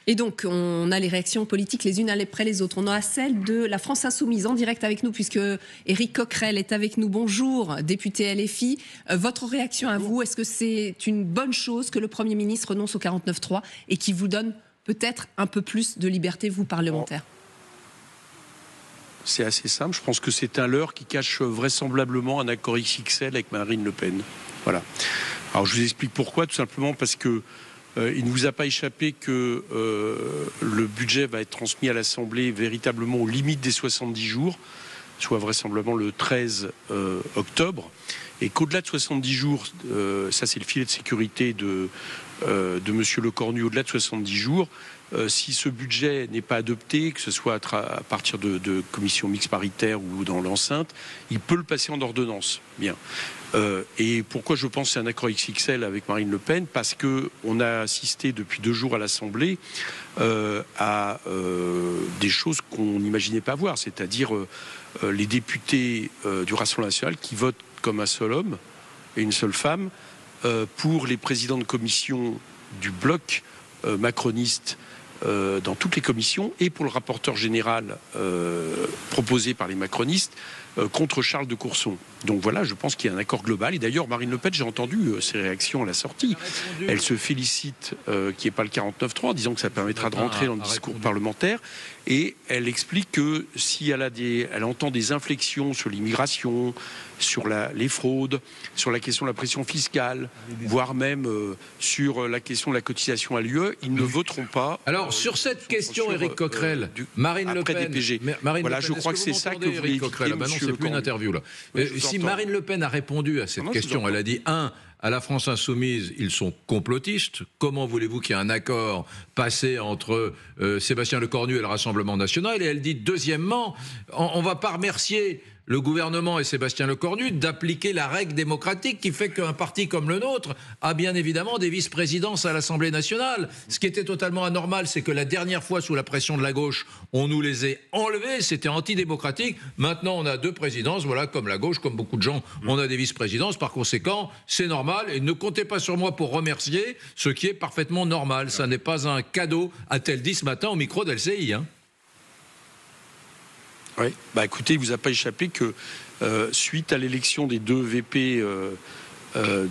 Et donc, on a les réactions politiques les unes après les autres. On a celle de la France Insoumise en direct avec nous, puisque Éric Coquerel est avec nous. Bonjour, député LFI. Votre réaction à vous, est-ce que c'est une bonne chose que le Premier ministre renonce au 49.3 et qui vous donne peut-être un peu plus de liberté, vous, parlementaire? C'est assez simple. Je pense que c'est un leurre qui cache vraisemblablement un accord XXL avec Marine Le Pen. Voilà. Alors, je vous explique pourquoi. Tout simplement parce que il ne vous a pas échappé que le budget va être transmis à l'Assemblée véritablement aux limites des 70 jours, soit vraisemblablement le 13 octobre, et qu'au-delà de 70 jours, ça c'est le filet de sécurité de Monsieur Lecornu, au-delà de 70 jours, si ce budget n'est pas adopté, que ce soit à partir de commission mixte paritaire ou dans l'enceinte, il peut le passer en ordonnance. Bien. Et pourquoi je pense que c'est un accord XXL avec Marine Le Pen? Parce qu'on a assisté depuis 2 jours à l'Assemblée à des choses qu'on n'imaginait pas voir, c'est-à-dire les députés du Rassemblement national qui votent comme un seul homme et une seule femme pour les présidents de commission du bloc macroniste dans toutes les commissions et pour le rapporteur général proposé par les macronistes contre Charles de Courson. Donc voilà, je pense qu'il y a un accord global. Et d'ailleurs, Marine Le Pen, j'ai entendu ses réactions à la sortie. Elle se félicite qu'il n'y ait pas le 49.3 en disant que ça permettra de rentrer dans le discours parlementaire. Et elle explique que si elle entend des inflexions sur l'immigration, sur les fraudes, sur la question de la pression fiscale, voire même sur la question de la cotisation à l'UE, ils ne voteront pas. Alors, sur cette question, Éric Coquerel, Marine Le Pen... Voilà, je crois que c'est ça que vous voulez éviter, c'est plus une interview, là. Si Marine Le Pen a répondu à cette question, elle a dit, à la France Insoumise, ils sont complotistes. Comment voulez-vous qu'il y ait un accord passé entre Sébastien Lecornu et le Rassemblement national? Et elle dit, deuxièmement, on ne va pas remercier le gouvernement et Sébastien Lecornu d'appliquer la règle démocratique qui fait qu'un parti comme le nôtre a bien évidemment des vice-présidences à l'Assemblée nationale. Ce qui était totalement anormal, c'est que la dernière fois, sous la pression de la gauche, on nous les a enlevés, c'était antidémocratique. Maintenant, on a 2 présidences, voilà, comme la gauche, comme beaucoup de gens, on a des vice-présidences. Par conséquent, c'est normal et ne comptez pas sur moi pour remercier ce qui est parfaitement normal. Ça n'est pas un cadeau, a-t-elle dit ce matin au micro d'LCI, hein. Oui, bah écoutez, il ne vous a pas échappé que suite à l'élection des 2 VP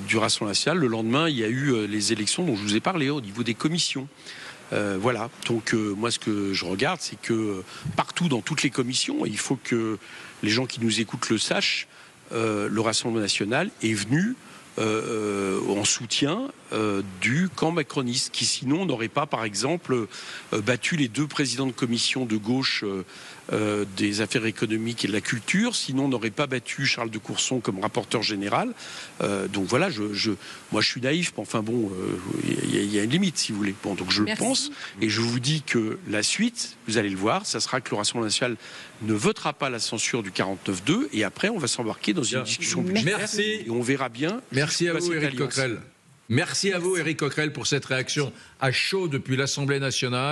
du Rassemblement national, le lendemain, il y a eu les élections dont je vous ai parlé au niveau des commissions. Voilà, donc moi ce que je regarde, c'est que partout dans toutes les commissions, et il faut que les gens qui nous écoutent le sachent, le Rassemblement national est venu en soutien du camp macroniste, qui sinon n'aurait pas, par exemple, battu les 2 présidents de commission de gauche des affaires économiques et de la culture, sinon n'aurait pas battu Charles de Courson comme rapporteur général. Donc voilà, moi je suis naïf, mais enfin bon, il y a une limite si vous voulez. Bon, donc je le pense, et je vous dis que la suite, vous allez le voir, ça sera que le Rassemblement national ne votera pas la censure du 49.2, et après on va s'embarquer dans une discussion budgétaire. Merci. Et on verra bien. Merci à vous, Éric Coquerel. Merci à vous, Éric Coquerel, pour cette réaction à chaud depuis l'Assemblée nationale.